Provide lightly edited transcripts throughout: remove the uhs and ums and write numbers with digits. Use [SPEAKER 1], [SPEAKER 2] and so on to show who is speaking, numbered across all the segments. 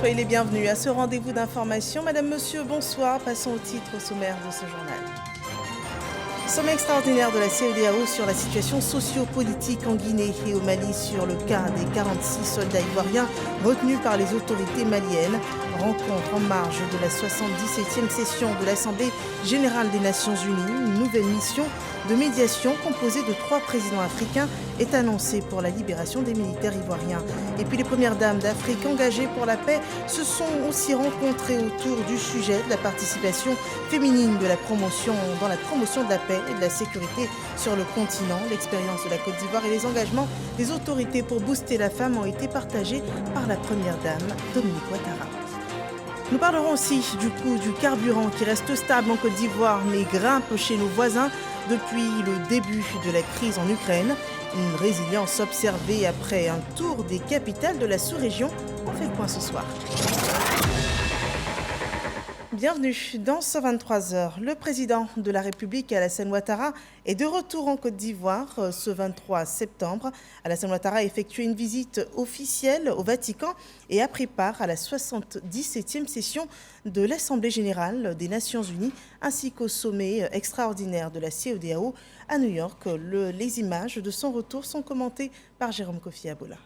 [SPEAKER 1] soyez les bienvenus à ce rendez-vous d'information. Madame, Monsieur, bonsoir. Passons au titre sommaire de ce journal. Sommet extraordinaire de la CEDEAO sur la situation socio-politique en Guinée et au Mali sur le cas des 46 soldats ivoiriens retenus par les autorités maliennes. Rencontre en marge de la 77e session de l'Assemblée générale des Nations Unies. Une nouvelle mission de médiation composée de 3 présidents africains est annoncée pour la libération des militaires ivoiriens. Et puis les premières dames d'Afrique engagées pour la paix se sont aussi rencontrées autour du sujet de la participation féminine dans la promotion de la paix et de la sécurité sur le continent. L'expérience de la Côte d'Ivoire et les engagements des autorités pour booster la femme ont été partagés par la première dame, Dominique Ouattara. Nous parlerons aussi du coût du carburant qui reste stable en Côte d'Ivoire mais grimpe chez nos voisins depuis le début de la crise en Ukraine. Une résilience observée après un tour des capitales de la sous-région. On fait le point ce soir. Bienvenue dans 123h. Le président de la République, Alassane Ouattara, est de retour en Côte d'Ivoire ce 23 septembre. Alassane Ouattara a effectué une visite officielle au Vatican et a pris part à la 77e session de l'Assemblée générale des Nations Unies ainsi qu'au sommet extraordinaire de la CEDEAO à New York. Les images de son retour sont commentées par Jérôme Kofi Abola.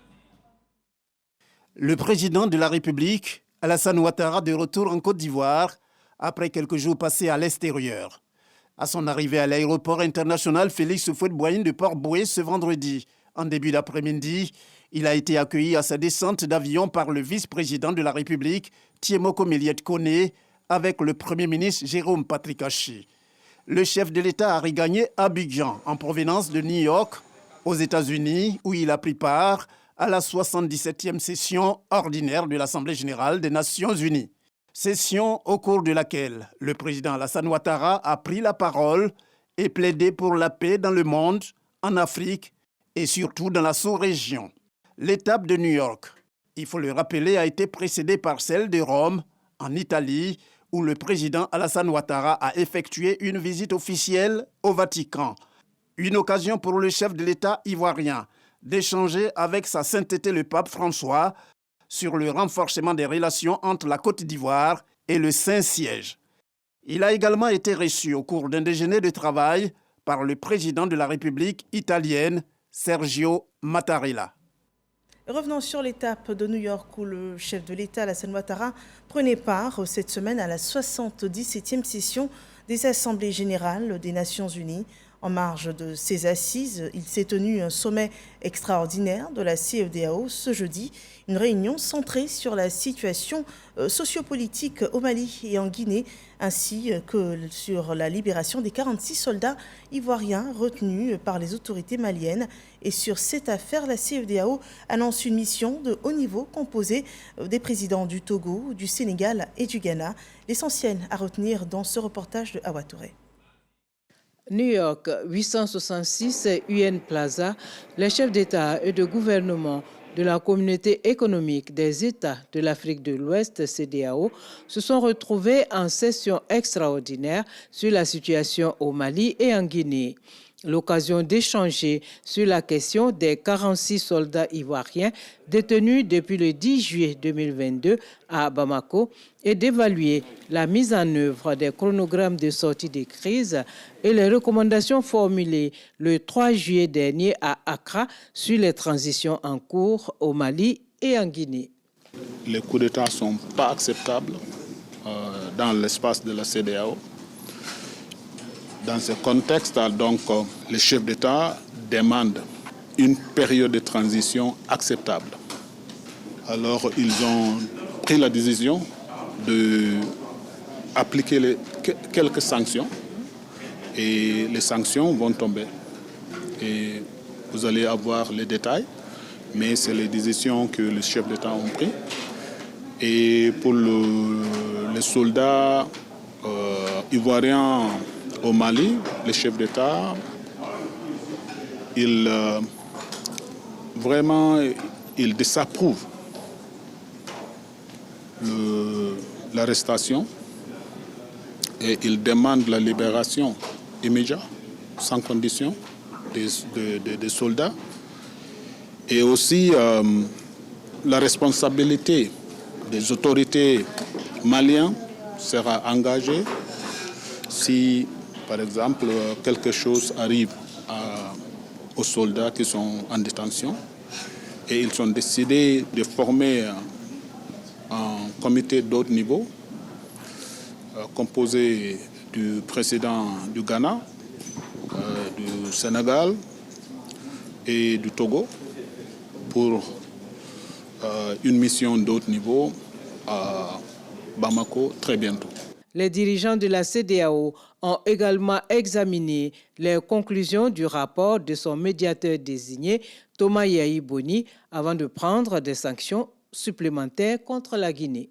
[SPEAKER 2] Le président de la République, Alassane Ouattara, de retour en Côte d'Ivoire, après quelques jours passés à l'extérieur. À son arrivée à l'aéroport international Félix Houphouët-Boigny de Port-Bouët ce vendredi, en début d'après-midi, il a été accueilli à sa descente d'avion par le vice-président de la République, Thiemoko Méliès-Koné, avec le Premier ministre Jérôme Patrick Haché. Le chef de l'État a regagné Abidjan, en provenance de New York, aux États-Unis, où il a pris part à la 77e session ordinaire de l'Assemblée générale des Nations unies. Session au cours de laquelle le président Alassane Ouattara a pris la parole et plaidé pour la paix dans le monde, en Afrique et surtout dans la sous-région. L'étape de New York, il faut le rappeler, a été précédée par celle de Rome, en Italie, où le président Alassane Ouattara a effectué une visite officielle au Vatican. Une occasion pour le chef de l'État ivoirien d'échanger avec sa sainteté le pape François sur le renforcement des relations entre la Côte d'Ivoire et le Saint-Siège. Il a également été reçu au cours d'un déjeuner de travail par le président de la République italienne, Sergio Mattarella.
[SPEAKER 1] Revenons sur l'étape de New York où le chef de l'État, Alassane Ouattara, prenait part cette semaine à la 77e session des Assemblées générales des Nations unies. En marge de ces assises, il s'est tenu un sommet extraordinaire de la CEDEAO ce jeudi, une réunion centrée sur la situation sociopolitique au Mali et en Guinée, ainsi que sur la libération des 46 soldats ivoiriens retenus par les autorités maliennes. Et sur cette affaire, la CEDEAO annonce une mission de haut niveau composée des présidents du Togo, du Sénégal et du Ghana. L'essentiel à retenir dans ce reportage de Awa Touré.
[SPEAKER 3] New York, 866 UN Plaza, les chefs d'État et de gouvernement de la communauté économique des États de l'Afrique de l'Ouest, CEDEAO, se sont retrouvés en session extraordinaire sur la situation au Mali et en Guinée. L'occasion d'échanger sur la question des 46 soldats ivoiriens détenus depuis le 10 juillet 2022 à Bamako et d'évaluer la mise en œuvre des chronogrammes de sortie des crises et les recommandations formulées le 3 juillet dernier à Accra sur les transitions en cours au Mali et en Guinée.
[SPEAKER 4] Les coups d'État ne sont pas acceptables dans l'espace de la CEDEAO. Dans ce contexte, donc, les chefs d'État demandent une période de transition acceptable. Alors, ils ont pris la décision d'appliquer quelques sanctions et les sanctions vont tomber. Et vous allez avoir les détails, mais c'est les décisions que les chefs d'État ont prises. Et pour les soldats ivoiriens au Mali, les chefs d'État, ils désapprouvent l'arrestation et ils demandent la libération immédiate, sans condition, des soldats. Et aussi la responsabilité des autorités maliennes sera engagée si, par exemple, quelque chose arrive aux soldats qui sont en détention. Et ils ont décidé de former un comité de haut niveau composé du président du Ghana, du Sénégal et du Togo pour une mission de haut niveau à Bamako très bientôt.
[SPEAKER 3] Les dirigeants de la CEDEAO ont également examiné les conclusions du rapport de son médiateur désigné, Thomas Yahi Boni, avant de prendre des sanctions supplémentaires contre la Guinée.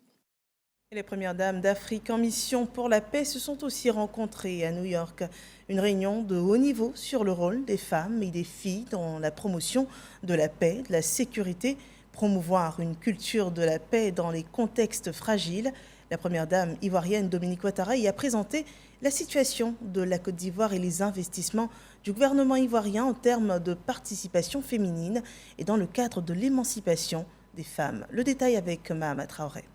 [SPEAKER 1] Et les premières dames d'Afrique en mission pour la paix se sont aussi rencontrées à New York. Une réunion de haut niveau sur le rôle des femmes et des filles dans la promotion de la paix, de la sécurité, promouvoir une culture de la paix dans les contextes fragiles. La première dame ivoirienne Dominique Ouattara y a présenté la situation de la Côte d'Ivoire et les investissements du gouvernement ivoirien en termes de participation féminine et dans le cadre de l'émancipation des femmes. Le détail avec Mahama Traoré.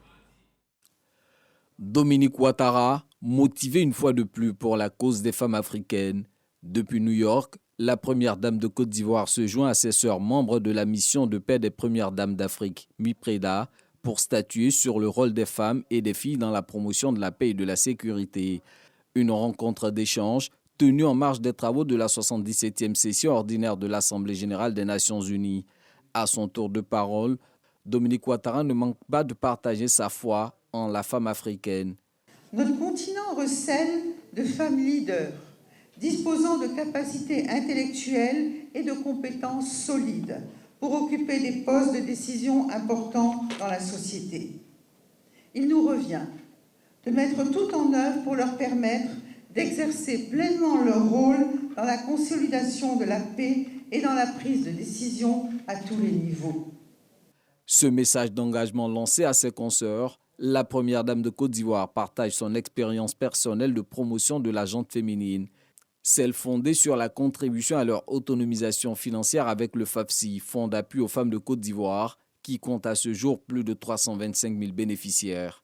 [SPEAKER 5] Dominique Ouattara, motivée une fois de plus pour la cause des femmes africaines. Depuis New York, la première dame de Côte d'Ivoire se joint à ses sœurs membres de la mission de paix des premières dames d'Afrique, MIPREDA, pour statuer sur le rôle des femmes et des filles dans la promotion de la paix et de la sécurité. Une rencontre d'échange tenue en marge des travaux de la 77e session ordinaire de l'Assemblée générale des Nations unies. À son tour de parole, Dominique Ouattara ne manque pas de partager sa foi en la femme africaine.
[SPEAKER 6] Notre continent recèle de femmes leaders, disposant de capacités intellectuelles et de compétences solides pour occuper des postes de décision importants dans la société. Il nous revient de mettre tout en œuvre pour leur permettre d'exercer pleinement leur rôle dans la consolidation de la paix et dans la prise de décision à tous les niveaux.
[SPEAKER 5] Ce message d'engagement lancé à ses consoeurs, la première dame de Côte d'Ivoire partage son expérience personnelle de promotion de la gente féminine. Celle fondée sur la contribution à leur autonomisation financière avec le FAFSI, Fonds d'appui aux femmes de Côte d'Ivoire, qui compte à ce jour plus de 325 000 bénéficiaires.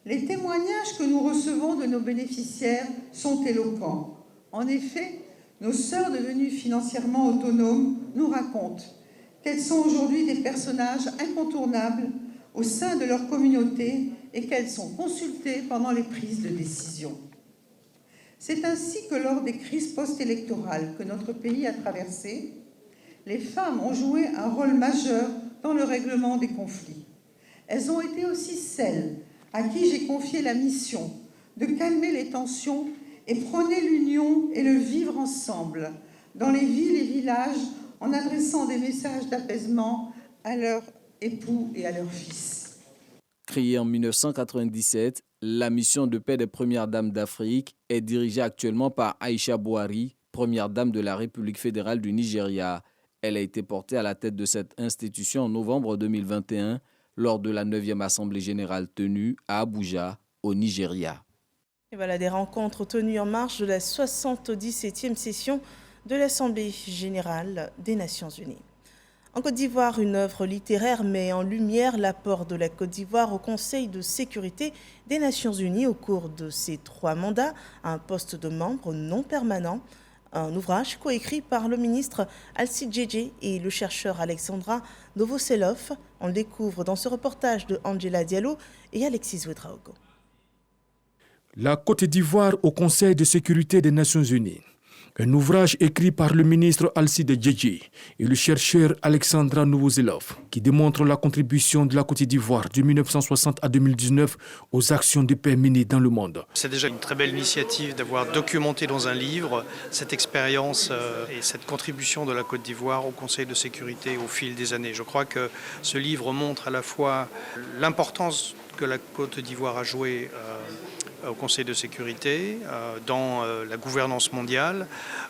[SPEAKER 6] Les témoignages que nous recevons de nos bénéficiaires sont éloquents. En effet, nos sœurs devenues financièrement autonomes nous racontent qu'elles sont aujourd'hui des personnages incontournables au sein de leur communauté et qu'elles sont consultées pendant les prises de décision. C'est ainsi que lors des crises post-électorales que notre pays a traversées, les femmes ont joué un rôle majeur dans le règlement des conflits. Elles ont été aussi celles à qui j'ai confié la mission de calmer les tensions et prôner l'union et le vivre ensemble dans les villes et villages en adressant des messages d'apaisement à leurs époux et à leurs fils.
[SPEAKER 5] Créée en 1997, la mission de paix des premières dames d'Afrique est dirigée actuellement par Aïcha Bouhari, première dame de la République fédérale du Nigeria. Elle a été portée à la tête de cette institution en novembre 2021 lors de la 9e Assemblée générale tenue à Abuja, au Nigeria.
[SPEAKER 1] Et voilà des rencontres tenues en marge de la 77e session de l'Assemblée générale des Nations unies. En Côte d'Ivoire, une œuvre littéraire met en lumière l'apport de la Côte d'Ivoire au Conseil de sécurité des Nations unies au cours de ses 3 mandats à un poste de membre non permanent. Un ouvrage coécrit par le ministre Alcide Djedje et le chercheur Alexandra Novoselov. On le découvre dans ce reportage de Angela Diallo et Alexis Ouedraogo.
[SPEAKER 7] La Côte d'Ivoire au Conseil de sécurité des Nations unies. Un ouvrage écrit par le ministre Alcide Djedje et le chercheur Alexandra Novoselov qui démontre la contribution de la Côte d'Ivoire de 1960 à 2019 aux actions de paix menées dans le monde.
[SPEAKER 8] C'est déjà une très belle initiative d'avoir documenté dans un livre cette expérience et cette contribution de la Côte d'Ivoire au Conseil de sécurité au fil des années. Je crois que ce livre montre à la fois l'importance que la Côte d'Ivoire a jouée au Conseil de sécurité, dans la gouvernance mondiale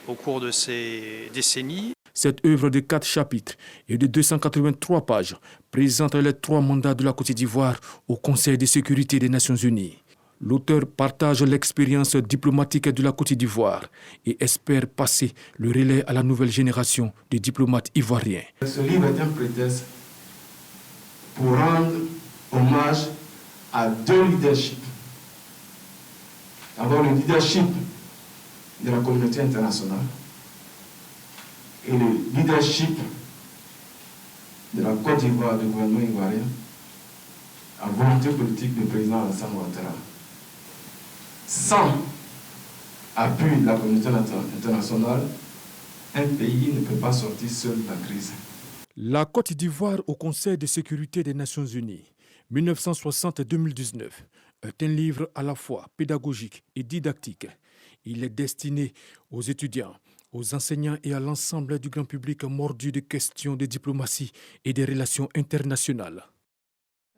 [SPEAKER 8] au cours de ces décennies.
[SPEAKER 7] Cette œuvre de 4 chapitres et de 283 pages présente les 3 mandats de la Côte d'Ivoire au Conseil de sécurité des Nations unies. L'auteur partage l'expérience diplomatique de la Côte d'Ivoire et espère passer le relais à la nouvelle génération de diplomates ivoiriens.
[SPEAKER 9] Ce livre est un prétexte pour rendre hommage à deux leaderships. D'abord, le leadership de la communauté internationale et le leadership de la Côte d'Ivoire, du gouvernement ivoirien, à volonté politique du président Alassane Ouattara. Sans appui de la communauté internationale, un pays ne peut pas sortir seul de la crise.
[SPEAKER 7] La Côte d'Ivoire au Conseil de sécurité des Nations Unies, 1960-2019, est un livre à la fois pédagogique et didactique. Il est destiné aux étudiants, aux enseignants et à l'ensemble du grand public mordu de questions de diplomatie et des relations internationales.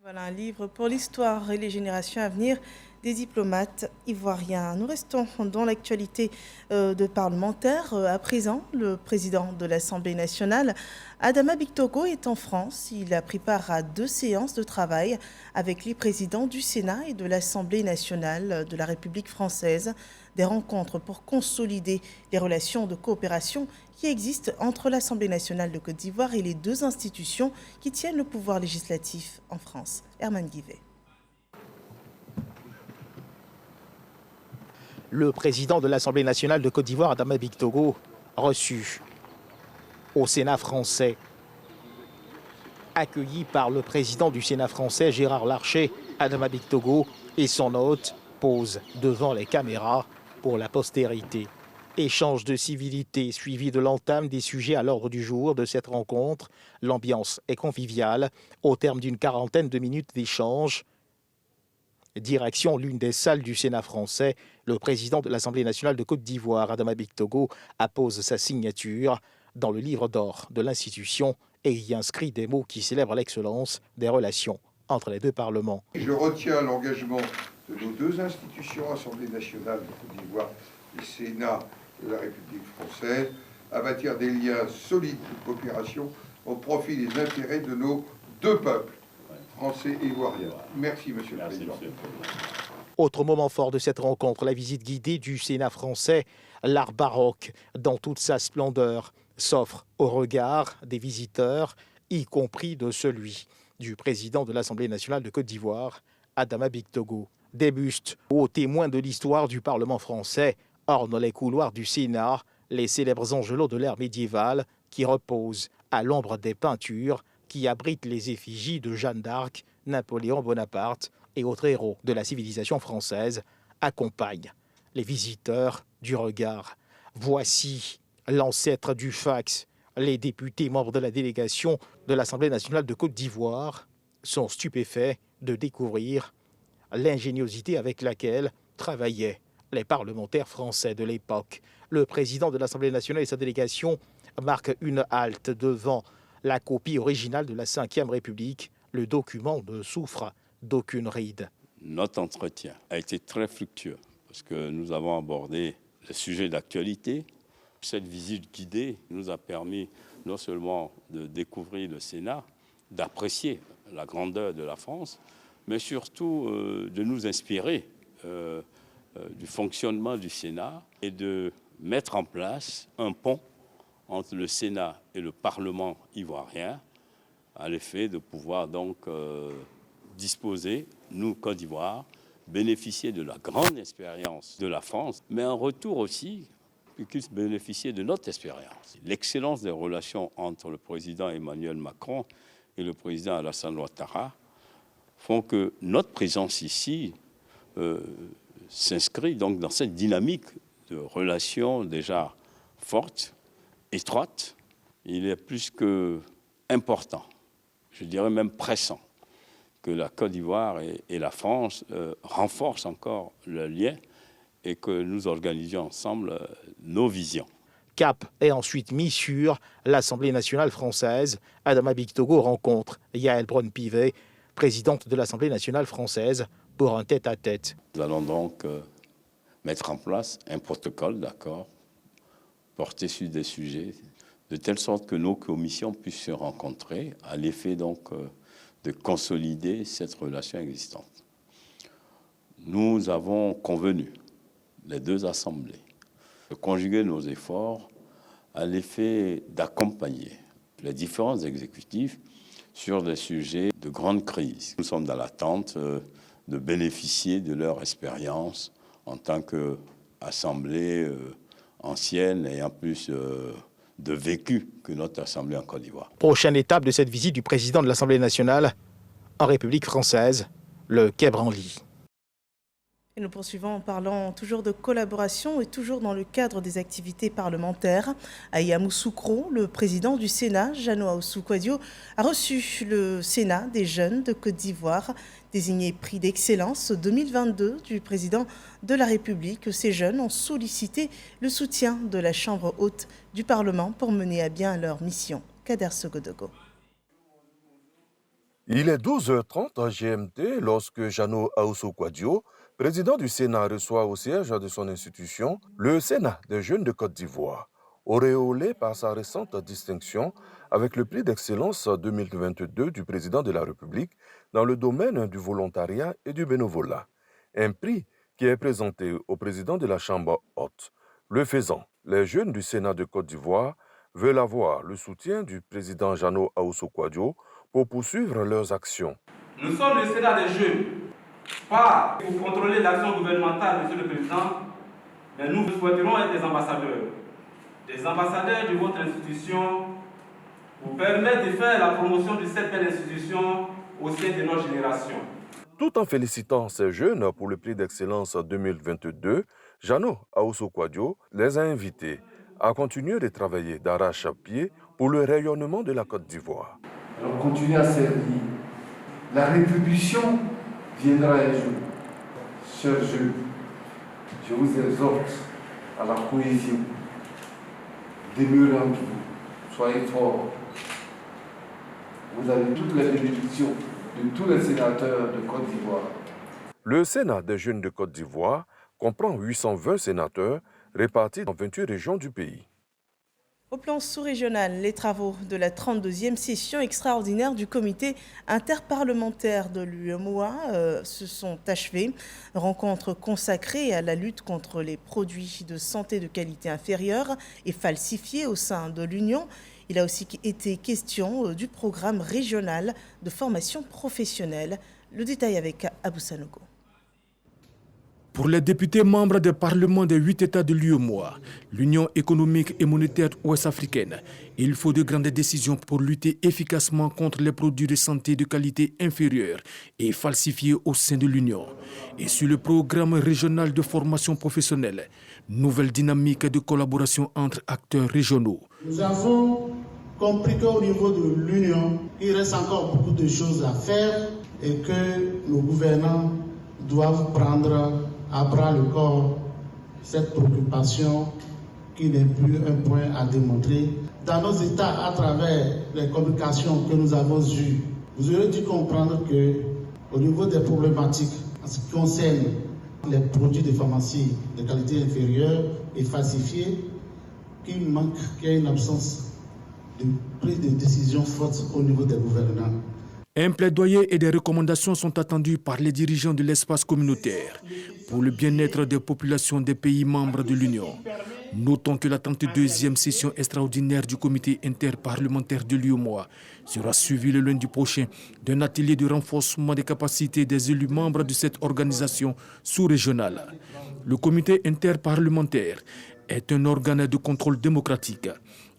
[SPEAKER 1] Voilà un livre pour l'histoire et les générations à venir des diplomates ivoiriens. Nous restons dans l'actualité de parlementaires. À présent, le président de l'Assemblée nationale, Adama Bictogo, est en France. Il a pris part à 2 séances de travail avec les présidents du Sénat et de l'Assemblée nationale de la République française. Des rencontres pour consolider les relations de coopération qui existent entre l'Assemblée nationale de Côte d'Ivoire et les 2 institutions qui tiennent le pouvoir législatif en France. Herman Guivet.
[SPEAKER 10] Le président de l'Assemblée nationale de Côte d'Ivoire, Adama Bictogo, reçu au Sénat français, accueilli par le président du Sénat français, Gérard Larcher. Adama Bictogo et son hôte posent devant les caméras pour la postérité. Échange de civilité suivi de l'entame des sujets à l'ordre du jour de cette rencontre. L'ambiance est conviviale. Au terme d'une 40aine de minutes d'échange, direction l'une des salles du Sénat français, le président de l'Assemblée nationale de Côte d'Ivoire, Adama Bictogo, appose sa signature dans le livre d'or de l'institution et y inscrit des mots qui célèbrent l'excellence des relations entre les 2 parlements.
[SPEAKER 11] Je retiens l'engagement de nos 2 institutions, Assemblée nationale de Côte d'Ivoire et Sénat de la République française, à bâtir des liens solides de coopération au profit des intérêts de nos 2 peuples, français et ivoiriens. Merci, Monsieur le Président.
[SPEAKER 10] Autre moment fort de cette rencontre, la visite guidée du Sénat français. L'art baroque, dans toute sa splendeur, s'offre au regard des visiteurs, y compris de celui du président de l'Assemblée nationale de Côte d'Ivoire, Adama Bictogo. Des bustes aux témoins de l'histoire du Parlement français ornent les couloirs du Sénat, les célèbres angelots de l'ère médiévale qui reposent à l'ombre des peintures qui abritent les effigies de Jeanne d'Arc, Napoléon Bonaparte et autres héros de la civilisation française accompagnent les visiteurs du regard. Voici l'ancêtre du fax. Les députés membres de la délégation de l'Assemblée nationale de Côte d'Ivoire sont stupéfaits de découvrir l'ingéniosité avec laquelle travaillaient les parlementaires français de l'époque. Le président de l'Assemblée nationale et sa délégation marquent une halte devant la copie originale de la Ve République. Le document ne souffre d'aucune ride.
[SPEAKER 12] Notre entretien a été très fructueux parce que nous avons abordé les sujets d'actualité. Cette visite guidée nous a permis non seulement de découvrir le Sénat, d'apprécier la grandeur de la France, mais surtout de nous inspirer du fonctionnement du Sénat et de mettre en place un pont entre le Sénat et le Parlement ivoirien, à l'effet de pouvoir donc disposer, nous, Côte d'Ivoire, bénéficier de la grande expérience de la France, mais en retour aussi, qu'ils puissent bénéficier de notre expérience. L'excellence des relations entre le président Emmanuel Macron et le président Alassane Ouattara font que notre présence ici s'inscrit donc dans cette dynamique de relations déjà fortes, étroites. Il est plus que important, je dirais même pressant, que la Côte d'Ivoire et la France renforcent encore le lien et que nous organisions ensemble nos visions.
[SPEAKER 10] Cap est ensuite mis sur l'Assemblée nationale française. Adama Bictogo rencontre Yaël Braun-Pivet, présidente de l'Assemblée nationale française, pour un tête-à-tête.
[SPEAKER 12] Nous allons donc mettre en place un protocole d'accord, porté sur des sujets, de telle sorte que nos commissions puissent se rencontrer, à l'effet donc de consolider cette relation existante. Nous avons convenu, les 2 assemblées, de conjuguer nos efforts à l'effet d'accompagner les différents exécutifs sur des sujets de grande crise. Nous sommes dans l'attente de bénéficier de leur expérience en tant qu'assemblée ancienne et en plus de vécu que notre assemblée en Côte d'Ivoire.
[SPEAKER 10] Prochaine étape de cette visite du président de l'Assemblée nationale en République française, le Quai Branly.
[SPEAKER 1] Et nous poursuivons en parlant toujours de collaboration et toujours dans le cadre des activités parlementaires. À Yamoussoukro, le président du Sénat, Jeannot Ahoussou-Kouadio, a reçu le Sénat des jeunes de Côte d'Ivoire, désigné prix d'excellence 2022 du président de la République. Ces jeunes ont sollicité le soutien de la Chambre haute du Parlement pour mener à bien leur mission. Kader Sogodogo.
[SPEAKER 13] Il est 12h30 à GMT lorsque Jeannot Ahoussou-Kouadio, président du Sénat, reçoit au siège de son institution le Sénat des jeunes de Côte d'Ivoire, auréolé par sa récente distinction avec le prix d'excellence 2022 du président de la République dans le domaine du volontariat et du bénévolat. Un prix qui est présenté au président de la Chambre haute. Le faisant, les jeunes du Sénat de Côte d'Ivoire veulent avoir le soutien du président Jeannot Ahoussou-Kouadio pour poursuivre leurs actions.
[SPEAKER 14] Nous sommes le Sénat des jeunes. Pas pour contrôler l'action gouvernementale, Monsieur le Président, mais nous souhaiterons être des ambassadeurs. Des ambassadeurs de votre institution pour permettre de faire la promotion de cette belle institution au sein de notre génération.
[SPEAKER 13] Tout en félicitant ces jeunes pour le prix d'excellence 2022, Jeannot Ahoussou-Kouadio les a invités à continuer de travailler d'arrache-pied pour le rayonnement de la Côte d'Ivoire.
[SPEAKER 9] Alors continuez à servir. La rétribution viendra un jour. Chers jeunes, je vous exhorte à la cohésion. Demeurez entre vous, soyez forts. Vous avez toutes les bénédictions de tous les sénateurs de Côte d'Ivoire.
[SPEAKER 13] Le Sénat des jeunes de Côte d'Ivoire comprend 820 sénateurs répartis dans 28 régions du pays.
[SPEAKER 1] Au plan sous-régional, les travaux de la 32e session extraordinaire du comité interparlementaire de l'UEMOA se sont achevés. Rencontre consacrée à la lutte contre les produits de santé de qualité inférieure et falsifiés au sein de l'Union. Il a aussi été question du programme régional de formation professionnelle. Le détail avec Abou Sanogo.
[SPEAKER 7] Pour les députés membres des parlements des 8 États de l'UEMOA, l'Union économique et monétaire ouest-africaine, il faut de grandes décisions pour lutter efficacement contre les produits de santé de qualité inférieure et falsifiés au sein de l'Union. Et sur le programme régional de formation professionnelle, nouvelle dynamique de collaboration entre acteurs régionaux.
[SPEAKER 15] Nous avons compris qu'au niveau de l'Union, il reste encore beaucoup de choses à faire et que nos gouvernants doivent prendre à bras le corps cette préoccupation qui n'est plus un point à démontrer. Dans nos États, à travers les communications que nous avons eues, vous aurez dû comprendre qu'au niveau des problématiques en ce qui concerne les produits de pharmacie de qualité inférieure et falsifiés, qu'il y a une absence de prise de décision forte au niveau des gouvernants.
[SPEAKER 7] Un plaidoyer et des recommandations sont attendus par les dirigeants de l'espace communautaire pour le bien-être des populations des pays membres de l'Union. Notons que la 32e session extraordinaire du comité interparlementaire de l'UEMOA sera suivie le lundi prochain d'un atelier de renforcement des capacités des élus membres de cette organisation sous-régionale. Le comité interparlementaire est un organe de contrôle démocratique.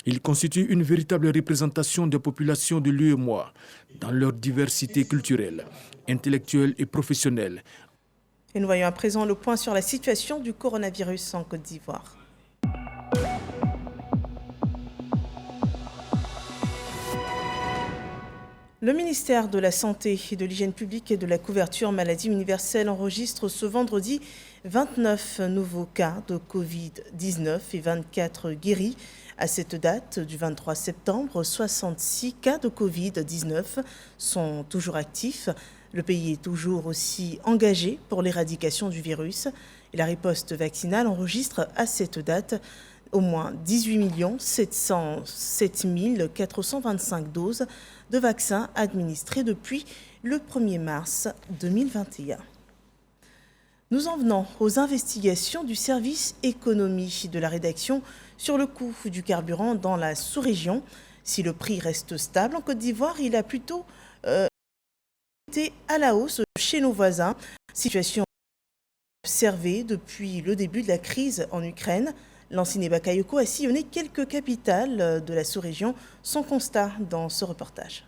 [SPEAKER 7] Il constitue une véritable représentation des populations de l'UEMOA dans leur diversité culturelle, intellectuelle et professionnelle.
[SPEAKER 1] Et nous voyons à présent le point sur la situation du coronavirus en Côte d'Ivoire. Le ministère de la Santé, de l'Hygiène publique et de la couverture maladie universelle enregistre ce vendredi 29 nouveaux cas de Covid-19 et 24 guéris. À cette date du 23 septembre, 66 cas de Covid-19 sont toujours actifs. Le pays est toujours aussi engagé pour l'éradication du virus. Et la riposte vaccinale enregistre à cette date au moins 18 707 425 doses de vaccins administrées depuis le 1er mars 2021. Nous en venons aux investigations du service économie de la rédaction sur le coût du carburant dans la sous-région. Si le prix reste stable en Côte d'Ivoire, il a plutôt été à la hausse chez nos voisins. Situation observée depuis le début de la crise en Ukraine. Lansine Bakayoko a sillonné quelques capitales de la sous-région. Son constat dans ce reportage.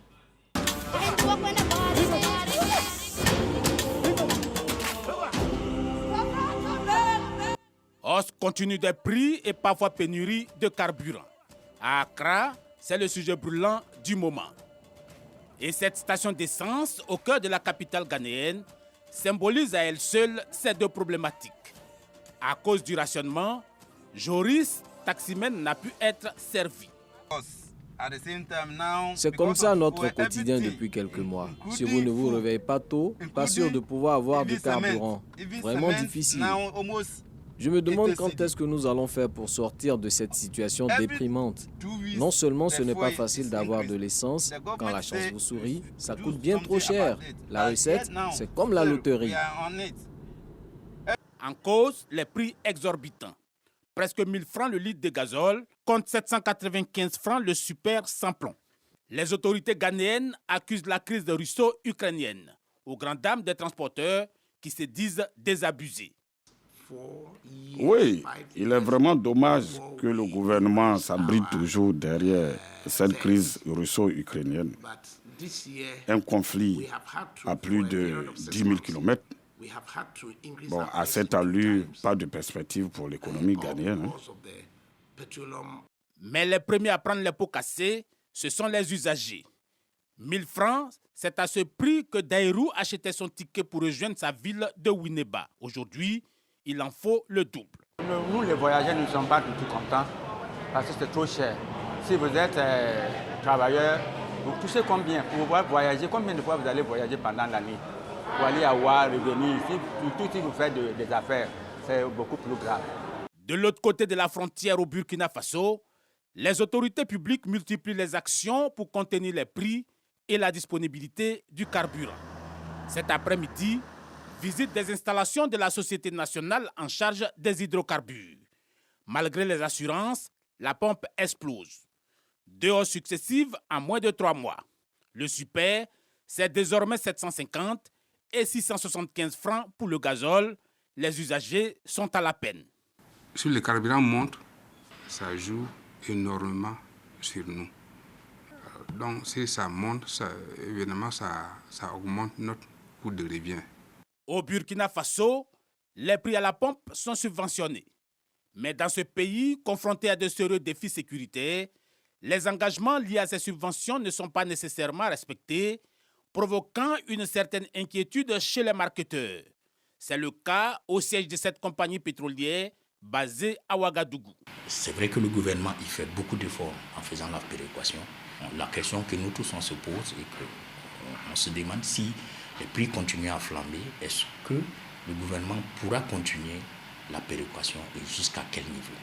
[SPEAKER 16] Hausse continue des prix et parfois pénurie de carburant. À Accra, c'est le sujet brûlant du moment. Et cette station d'essence au cœur de la capitale ghanéenne symbolise à elle seule ces deux problématiques. À cause du rationnement, Joris, taximène, n'a pu être servi.
[SPEAKER 5] C'est comme ça notre quotidien depuis quelques mois. Si vous ne vous réveillez pas tôt, pas sûr de pouvoir avoir du carburant. Vraiment difficile. Je me demande quand est-ce que nous allons faire pour sortir de cette situation déprimante. Non seulement ce n'est pas facile d'avoir de l'essence, quand la chance vous sourit, ça coûte bien trop cher. La recette, c'est comme la loterie.
[SPEAKER 16] En cause, les prix exorbitants. Presque 1000 francs le litre de gazole, contre 795 francs le super sans plomb. Les autorités ghanéennes accusent la crise de russo-ukrainienne, aux grandes dames des transporteurs qui se disent désabusés.
[SPEAKER 17] Oui, il est vraiment dommage que le gouvernement s'abrite toujours derrière cette crise russo-ukrainienne. Un conflit à plus de 10 000 km. Bon, à cette allure, pas de perspective pour l'économie ghanéenne.
[SPEAKER 16] Mais les premiers à prendre les pots cassés, ce sont les usagers. 1000 francs, c'est à ce prix que Dairou achetait son ticket pour rejoindre sa ville de Winneba. Aujourd'hui, il en faut le double.
[SPEAKER 18] Nous, les voyageurs, nous ne sommes pas du tout contents parce que c'est trop cher. Si vous êtes travailleur, vous touchez combien? Pour pouvoir voyager, combien de fois vous allez voyager pendant l'année? Pour aller à Ouar, revenir ici, surtout si vous faites des affaires, c'est beaucoup plus grave.
[SPEAKER 16] De l'autre côté de la frontière au Burkina Faso, les autorités publiques multiplient les actions pour contenir les prix et la disponibilité du carburant. Cet après-midi, visite des installations de la Société nationale en charge des hydrocarbures. Malgré les assurances, la pompe explose. 2 hausses successives en moins de 3 mois. Le super, c'est désormais 750 et 675 francs pour le gazole. Les usagers sont à la peine.
[SPEAKER 19] Si le carburant monte, ça joue énormément sur nous. Donc si ça monte, évidemment, ça augmente notre coût de revient.
[SPEAKER 16] Au Burkina Faso, les prix à la pompe sont subventionnés. Mais dans ce pays, confronté à de sérieux défis sécuritaires, les engagements liés à ces subventions ne sont pas nécessairement respectés, provoquant une certaine inquiétude chez les marketeurs. C'est le cas au siège de cette compagnie pétrolière basée à Ouagadougou.
[SPEAKER 20] C'est vrai que le gouvernement y fait beaucoup d'efforts en faisant la péréquation. La question que nous tous on se pose et qu'on se demande si les prix continuent à flamber, est-ce que le gouvernement pourra continuer la péréquation et jusqu'à quel niveau?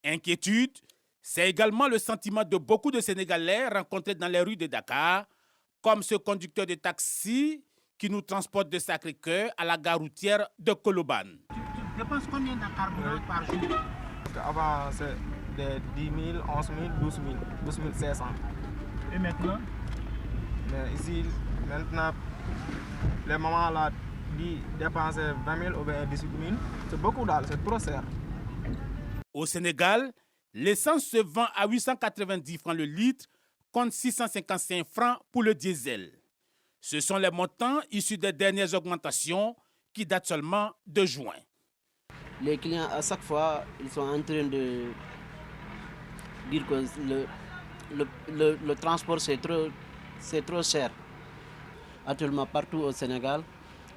[SPEAKER 16] Inquiétude, c'est également le sentiment de beaucoup de Sénégalais rencontrés dans les rues de Dakar, comme ce conducteur de taxi qui nous transporte de Sacré-Cœur à la gare routière de Colobane.
[SPEAKER 21] Tu dépenses combien de carburant par jour? Avant, c'est de 10 000, 11 000, 12 000, 12 500. Et maintenant? Mais ici, maintenant, les mamans là dépensent 20 000 ou 18 000. C'est beaucoup d'argent, c'est trop cher.
[SPEAKER 16] Au Sénégal, l'essence se vend à 890 francs le litre, contre 655 francs pour le diesel. Ce sont les montants issus des dernières augmentations qui datent seulement de juin.
[SPEAKER 22] Les clients, à chaque fois, ils sont en train de dire que le transport, c'est trop cher. Actuellement, partout au Sénégal,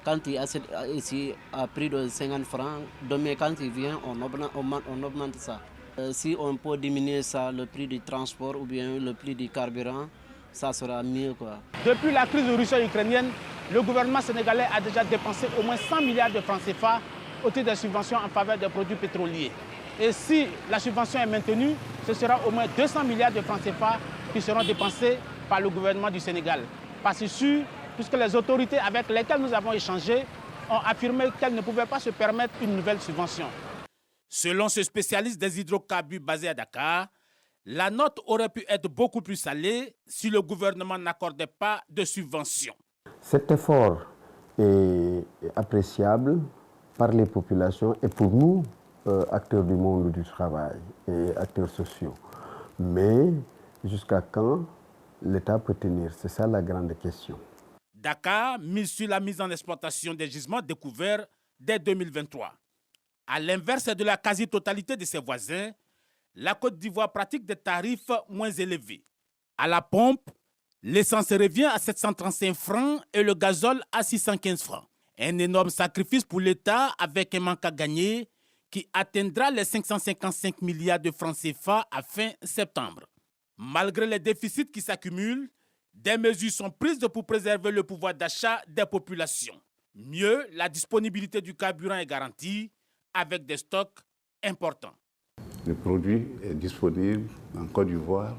[SPEAKER 22] quand il achète ici à prix de 50 francs, demain, quand il vient, on augmente ça. Si on peut diminuer ça, le prix du transport ou bien le prix du carburant, ça sera mieux, quoi.
[SPEAKER 23] Depuis la crise russo-ukrainienne, le gouvernement sénégalais a déjà dépensé au moins 100 milliards de francs CFA au titre des subventions en faveur des produits pétroliers. Et si la subvention est maintenue, ce sera au moins 200 milliards de francs CFA qui seront dépensés par le gouvernement du Sénégal. Pas si sûr, puisque les autorités avec lesquelles nous avons échangé ont affirmé qu'elles ne pouvaient pas se permettre une nouvelle subvention.
[SPEAKER 16] Selon ce spécialiste des hydrocarbures basé à Dakar,
[SPEAKER 23] La note aurait pu être beaucoup plus salée si le gouvernement n'accordait pas de subventions.
[SPEAKER 2] Cet effort est appréciable par les populations et pour nous, acteurs du monde du travail et acteurs sociaux. Mais jusqu'à quand l'État peut tenir? C'est ça la grande question.
[SPEAKER 23] Dakar mise sur la mise en exploitation des gisements découverts dès 2023. À l'inverse de la quasi-totalité de ses voisins, la Côte d'Ivoire pratique des tarifs moins élevés. À la pompe, l'essence revient à 735 francs et le gazole à 615 francs. Un énorme sacrifice pour l'État avec un manque à gagner qui atteindra les 555 milliards de francs CFA à fin septembre. Malgré les déficits qui s'accumulent, des mesures sont prises pour préserver le pouvoir d'achat des populations. Mieux, la disponibilité du carburant est garantie avec des stocks importants.
[SPEAKER 3] Le produit est disponible en Côte d'Ivoire,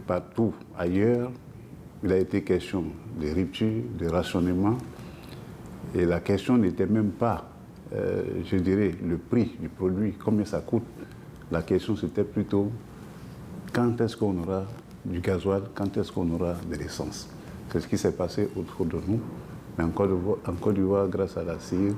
[SPEAKER 3] partout ailleurs. Il a été question de rupture, de rationnement. Et la question n'était même pas, je dirais, le prix du produit, combien ça coûte. La question, c'était plutôt quand est-ce qu'on aura du gasoil, quand est-ce qu'on aura de l'essence. C'est ce qui s'est passé autour de nous. Mais en Côte d'Ivoire, grâce à la CIR,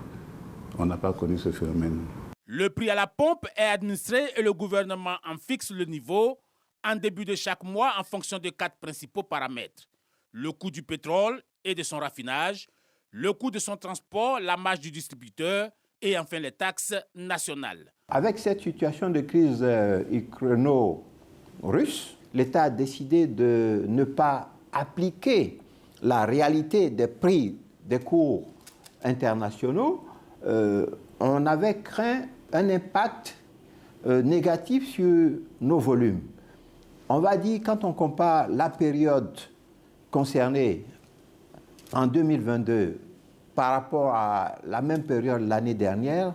[SPEAKER 3] on n'a pas connu ce phénomène.
[SPEAKER 23] Le prix à la pompe est administré et le gouvernement en fixe le niveau en début de chaque mois en fonction de 4 principaux paramètres. Le coût du pétrole et de son raffinage, le coût de son transport, la marge du distributeur et enfin les taxes nationales.
[SPEAKER 4] Avec cette situation de crise ukraino-russe, l'État a décidé de ne pas appliquer la réalité des prix des cours internationaux. On avait craint un impact négatif sur nos volumes. On va dire, quand on compare la période concernée en 2022 par rapport à la même période l'année dernière,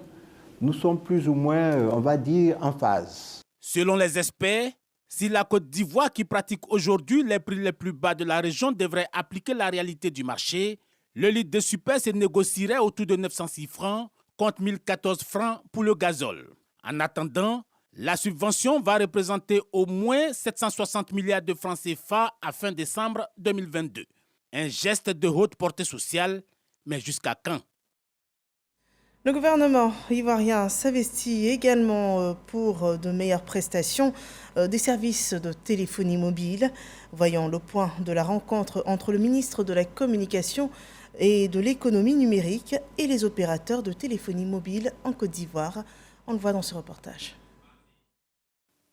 [SPEAKER 4] nous sommes plus ou moins, on va dire, en phase.
[SPEAKER 23] Selon les experts, si la Côte d'Ivoire, qui pratique aujourd'hui les prix les plus bas de la région, devrait appliquer la réalité du marché, le litre de super se négocierait autour de 906 francs contre 1014 francs pour le gazole. En attendant, la subvention va représenter au moins 760 milliards de francs CFA à fin décembre 2022. Un geste de haute portée sociale, mais jusqu'à quand?
[SPEAKER 1] Le gouvernement ivoirien s'investit également pour de meilleures prestations des services de téléphonie mobile. Voyons le point de la rencontre entre le ministre de la Communication et de l'économie numérique et les opérateurs de téléphonie mobile en Côte d'Ivoire. On le voit dans ce reportage.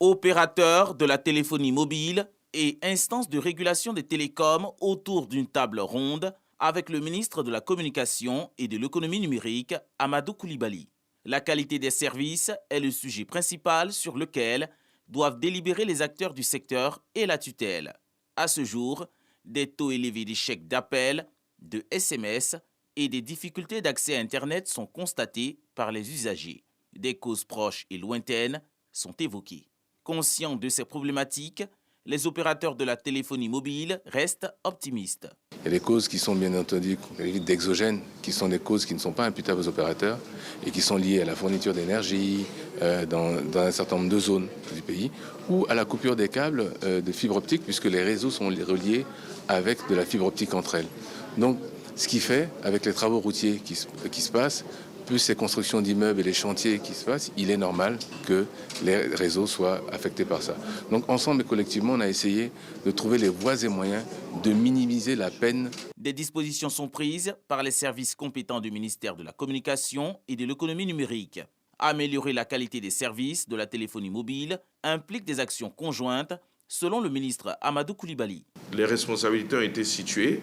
[SPEAKER 24] Opérateurs de la téléphonie mobile et instances de régulation des télécoms autour d'une table ronde avec le ministre de la Communication et de l'économie numérique, Amadou Coulibaly. La qualité des services est le sujet principal sur lequel doivent délibérer les acteurs du secteur et la tutelle. À ce jour, des taux élevés d'échecs d'appels, de SMS et des difficultés d'accès à Internet sont constatés par les usagers. Des causes proches et lointaines sont évoquées. Conscients de ces problématiques, les opérateurs de la téléphonie mobile restent optimistes.
[SPEAKER 25] Il y a des causes qui sont bien entendu d'exogènes, qui sont des causes qui ne sont pas imputables aux opérateurs et qui sont liées à la fourniture d'énergie dans un certain nombre de zones du pays ou à la coupure des câbles de fibre optique puisque les réseaux sont reliés avec de la fibre optique entre elles. Donc, ce qui fait, avec les travaux routiers qui se passent, plus ces constructions d'immeubles et les chantiers qui se passent, il est normal que les réseaux soient affectés par ça. Donc ensemble et collectivement, on a essayé de trouver les voies et moyens de minimiser la peine.
[SPEAKER 24] Des dispositions sont prises par les services compétents du ministère de la Communication et de l'économie numérique. Améliorer la qualité des services de la téléphonie mobile implique des actions conjointes, selon le ministre Amadou Coulibaly.
[SPEAKER 26] Les responsabilités ont été situées.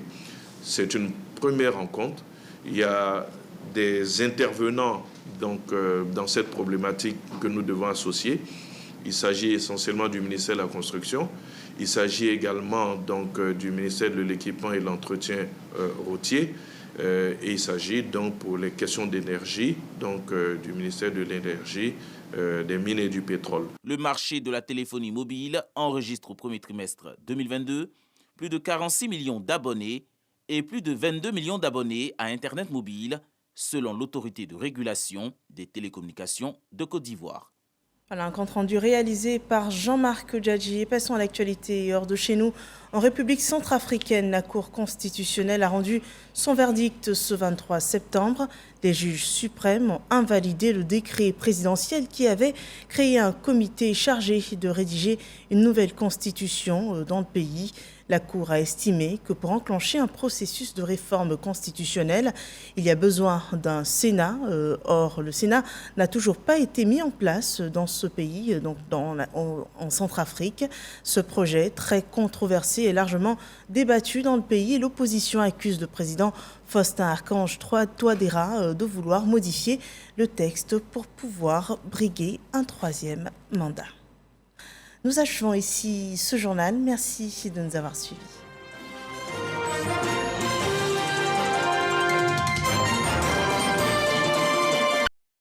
[SPEAKER 26] C'est une première rencontre. Il y a des intervenants dans cette problématique que nous devons associer. Il s'agit essentiellement du ministère de la Construction. Il s'agit également du ministère de l'équipement et de l'entretien routier. Et il s'agit donc pour les questions d'énergie, du ministère de l'énergie, des mines et du pétrole.
[SPEAKER 24] Le marché de la téléphonie mobile enregistre au premier trimestre 2022 plus de 46 millions d'abonnés et plus de 22 millions d'abonnés à Internet mobile, selon l'autorité de régulation des télécommunications de Côte d'Ivoire.
[SPEAKER 1] Voilà un compte-rendu réalisé par Jean-Marc Djadji. Et passons à l'actualité hors de chez nous. En République centrafricaine, la Cour constitutionnelle a rendu son verdict ce 23 septembre. Les juges suprêmes ont invalidé le décret présidentiel qui avait créé un comité chargé de rédiger une nouvelle constitution dans le pays. La Cour a estimé que pour enclencher un processus de réforme constitutionnelle, il y a besoin d'un Sénat. Or, le Sénat n'a toujours pas été mis en place dans ce pays, donc en Centrafrique. Ce projet, très controversé, est largement débattu dans le pays et l'opposition accuse le président Faustin Archange Touadéra de vouloir modifier le texte pour pouvoir briguer un troisième mandat. Nous achevons ici ce journal. Merci de nous avoir suivis.